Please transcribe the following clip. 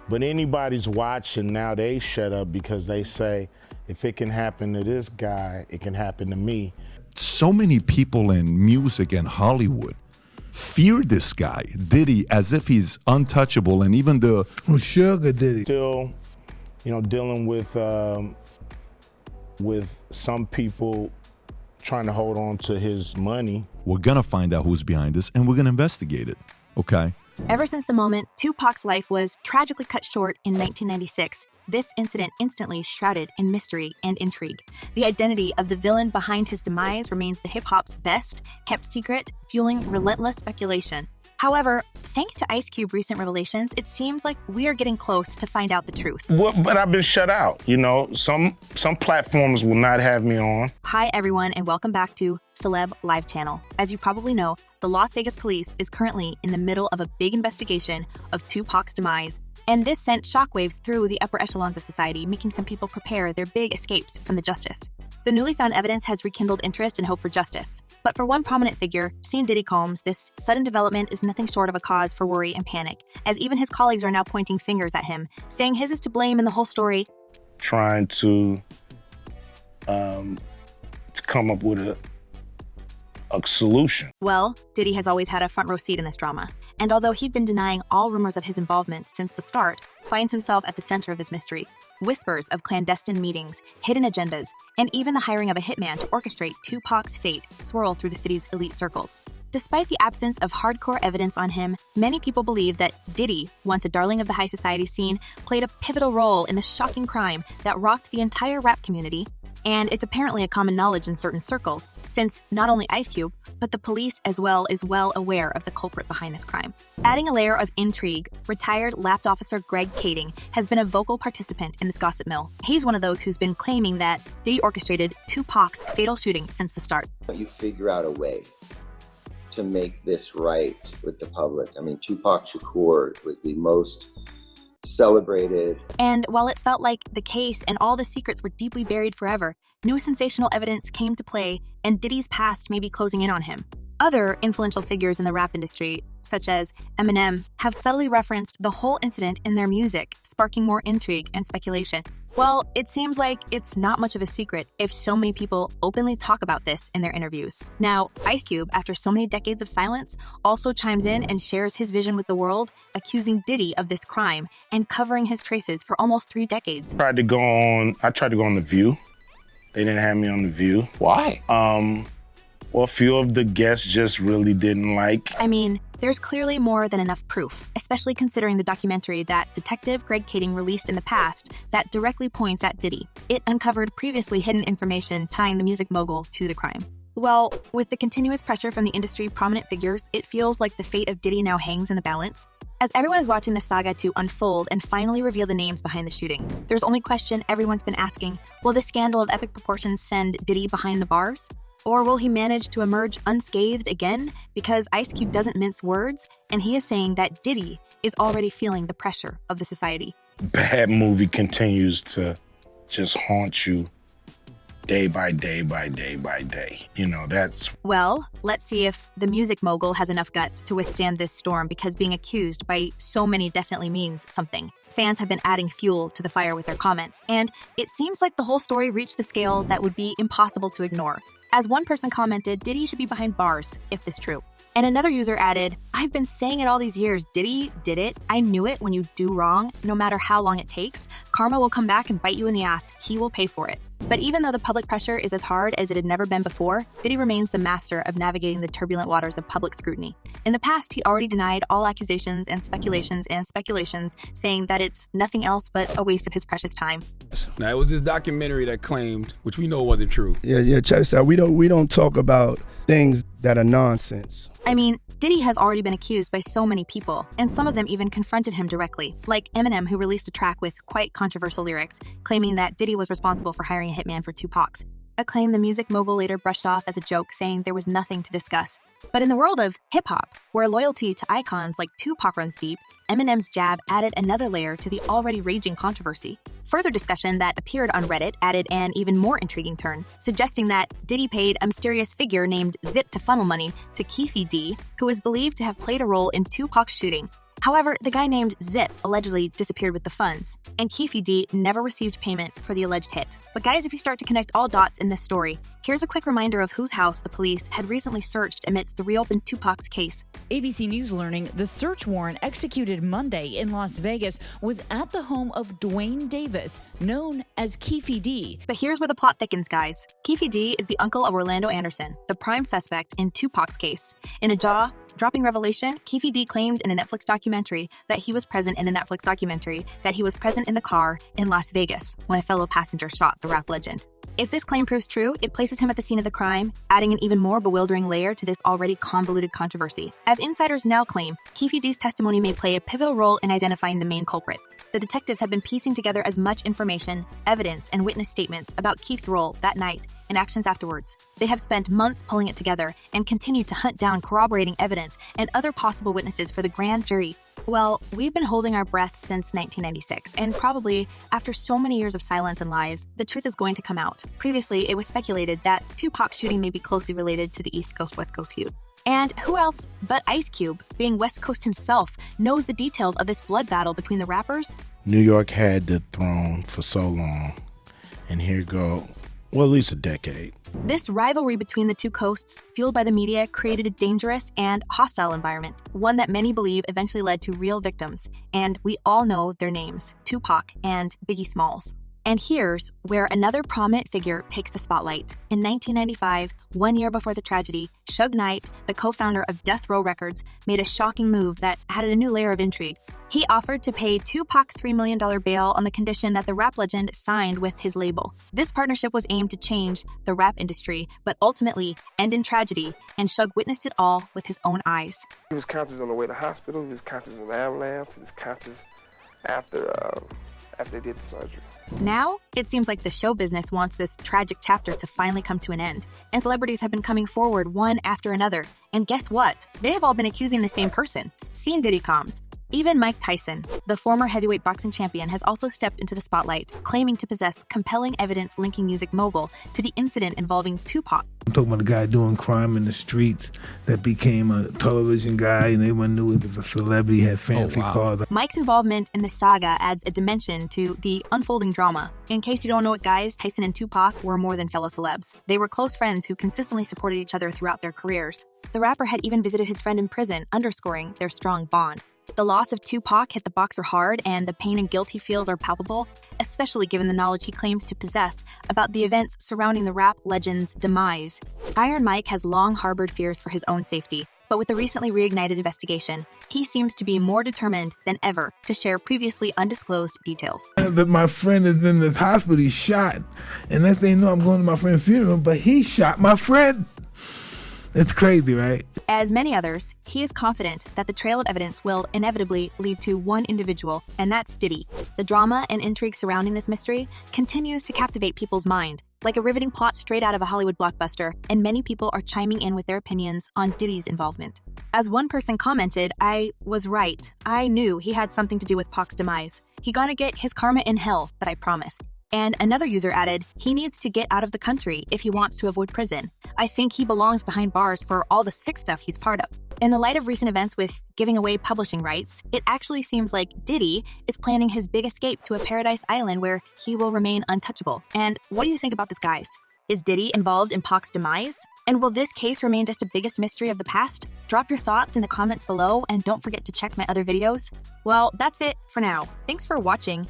But anybody's watching now, they shut up because they say, if it can happen to this guy, it can happen to me. So many people in music and Hollywood fear this guy, Diddy, as if he's untouchable, and even the Sugar Diddy. Still, dealing with some people trying to hold on to his money. We're gonna find out who's behind this, and we're gonna investigate it, okay? Ever since the moment Tupac's life was tragically cut short in 1996, this incident instantly shrouded in mystery and intrigue. The identity of the villain behind his demise remains the hip-hop's best kept secret, fueling relentless speculation. However, thanks to Ice Cube's recent revelations, it seems like we are getting close to find out the truth. But I've been shut out. Some platforms will not have me on. Hi, everyone, and welcome back to Celeb Live Channel. As you probably know, the Las Vegas police is currently in the middle of a big investigation of Tupac's demise, and this sent shockwaves through the upper echelons of society, making some people prepare their big escapes from the justice. The newly found evidence has rekindled interest and hope for justice. But for one prominent figure, Sean Diddy Combs, this sudden development is nothing short of a cause for worry and panic, as even his colleagues are now pointing fingers at him, saying his is to blame in the whole story. Trying to come up with a solution. Well, Diddy has always had a front row seat in this drama, and although he'd been denying all rumors of his involvement since the start, finds himself at the center of this mystery. Whispers of clandestine meetings, hidden agendas, and even the hiring of a hitman to orchestrate Tupac's fate swirl through the city's elite circles. Despite the absence of hardcore evidence on him, many people believe that Diddy, once a darling of the high society scene, played a pivotal role in the shocking crime that rocked the entire rap community. And it's apparently a common knowledge in certain circles, since not only Ice Cube, but the police as well is well aware of the culprit behind this crime. Adding a layer of intrigue, retired lapped officer Greg Kading has been a vocal participant in this gossip mill. He's one of those who's been claiming that Diddy orchestrated Tupac's fatal shooting since the start. You figure out a way to make this right with the public. I mean, Tupac Shakur was the most celebrated. And while it felt like the case and all the secrets were deeply buried forever, new sensational evidence came to play, and Diddy's past may be closing in on him. Other influential figures in the rap industry, such as Eminem, have subtly referenced the whole incident in their music, sparking more intrigue and speculation. Well, it seems like it's not much of a secret if so many people openly talk about this in their interviews. Now, Ice Cube, after so many decades of silence, also chimes in and shares his vision with the world, accusing Diddy of this crime and covering his traces for almost 3 decades. I tried to go on The View. They didn't have me on The View. Why? Well, a few of the guests just really didn't like. I mean, there's clearly more than enough proof, especially considering the documentary that Detective Greg Kading released in the past that directly points at Diddy. It uncovered previously hidden information tying the music mogul to the crime. Well, with the continuous pressure from the industry prominent figures, it feels like the fate of Diddy now hangs in the balance. As everyone is watching the saga to unfold and finally reveal the names behind the shooting, there's only question everyone's been asking: will this scandal of epic proportions send Diddy behind the bars? Or will he manage to emerge unscathed again? Because Ice Cube doesn't mince words, and he is saying that Diddy is already feeling the pressure of the society. Bad movie continues to just haunt you day by day by day by day. That's... Well, let's see if the music mogul has enough guts to withstand this storm, because being accused by so many definitely means something. Fans have been adding fuel to the fire with their comments, and it seems like the whole story reached the scale that would be impossible to ignore. As one person commented, Diddy should be behind bars, if this true. And another user added, "I've been saying it all these years, Diddy did it. I knew it. When you do wrong, no matter how long it takes, karma will come back and bite you in the ass. He will pay for it." But even though the public pressure is as hard as it had never been before, Diddy remains the master of navigating the turbulent waters of public scrutiny. In the past, he already denied all accusations and speculations, saying that it's nothing else but a waste of his precious time. Now, it was this documentary that claimed, which we know wasn't true. Yeah, check this out. We don't talk about things that are nonsense. I mean, Diddy has already been accused by so many people, and some of them even confronted him directly, like Eminem, who released a track with quite controversial lyrics, claiming that Diddy was responsible for hiring a hitman for Tupac's. A claim the music mogul later brushed off as a joke, saying there was nothing to discuss. But in the world of hip-hop, where loyalty to icons like Tupac runs deep, Eminem's jab added another layer to the already raging controversy. Further discussion that appeared on Reddit added an even more intriguing turn, suggesting that Diddy paid a mysterious figure named Zip to funnel money to Keefy D, who is believed to have played a role in Tupac's shooting. However, the guy named Zip allegedly disappeared with the funds, and Keffe D never received payment for the alleged hit. But guys, if you start to connect all dots in this story, here's a quick reminder of whose house the police had recently searched amidst the reopened Tupac's case. ABC News learning the search warrant executed Monday in Las Vegas was at the home of Dwayne Davis, known as Keffe D. But here's where the plot thickens, guys. Keffe D is the uncle of Orlando Anderson, the prime suspect in Tupac's case. In a jaw-dropping revelation, Keffe D claimed in a Netflix documentary that he was present in the car in Las Vegas when a fellow passenger shot the rap legend. If this claim proves true, it places him at the scene of the crime, adding an even more bewildering layer to this already convoluted controversy. As insiders now claim, Keffe D's testimony may play a pivotal role in identifying the main culprit. The detectives have been piecing together as much information, evidence, and witness statements about Keffe's role that night and actions afterwards. They have spent months pulling it together and continue to hunt down corroborating evidence and other possible witnesses for the grand jury. Well, we've been holding our breath since 1996, and probably, after so many years of silence and lies, the truth is going to come out. Previously, it was speculated that Tupac's shooting may be closely related to the East Coast-West Coast feud. And who else but Ice Cube, being West Coast himself, knows the details of this blood battle between the rappers? New York had the throne for so long, and here go, well, at least a decade. This rivalry between the two coasts, fueled by the media, created a dangerous and hostile environment, one that many believe eventually led to real victims, and we all know their names, Tupac and Biggie Smalls. And here's where another prominent figure takes the spotlight. In 1995, 1 year before the tragedy, Suge Knight, the co-founder of Death Row Records, made a shocking move that added a new layer of intrigue. He offered to pay Tupac $3 million bail on the condition that the rap legend signed with his label. This partnership was aimed to change the rap industry, but ultimately end in tragedy, and Suge witnessed it all with his own eyes. He was conscious on the way to the hospital, he was conscious in the ambulance, he was conscious after they did the surgery. Now, it seems like the show business wants this tragic chapter to finally come to an end, and celebrities have been coming forward one after another. And guess what? They have all been accusing the same person. Seen Diddy comms. Even Mike Tyson, the former heavyweight boxing champion, has also stepped into the spotlight, claiming to possess compelling evidence linking Music Mogul to the incident involving Tupac. I'm talking about a guy doing crime in the streets that became a television guy, and everyone knew he was a celebrity, had fancy cars. Mike's involvement in the saga adds a dimension to the unfolding drama. In case you don't know it, guys, Tyson and Tupac were more than fellow celebs. They were close friends who consistently supported each other throughout their careers. The rapper had even visited his friend in prison, underscoring their strong bond. The loss of Tupac hit the boxer hard, and the pain and guilt he feels are palpable, especially given the knowledge he claims to possess about the events surrounding the rap legend's demise. Iron Mike has long harbored fears for his own safety, but with the recently reignited investigation, he seems to be more determined than ever to share previously undisclosed details. But my friend is in the hospital, he's shot, and next thing you know, I'm going to my friend's funeral, but he shot my friend. It's crazy, right? As many others, he is confident that the trail of evidence will inevitably lead to one individual, and that's Diddy. The drama and intrigue surrounding this mystery continues to captivate people's mind, like a riveting plot straight out of a Hollywood blockbuster, and many people are chiming in with their opinions on Diddy's involvement. As one person commented, "I was right. I knew he had something to do with Pac's demise. He gonna get his karma in hell, that I promise." And another user added, "He needs to get out of the country if he wants to avoid prison. I think he belongs behind bars for all the sick stuff he's part of." In the light of recent events with giving away publishing rights, it actually seems like Diddy is planning his big escape to a paradise island where he will remain untouchable. And what do you think about this, guys? Is Diddy involved in Pac's demise? And will this case remain just a biggest mystery of the past? Drop your thoughts in the comments below, and don't forget to check my other videos. Well, that's it for now. Thanks for watching.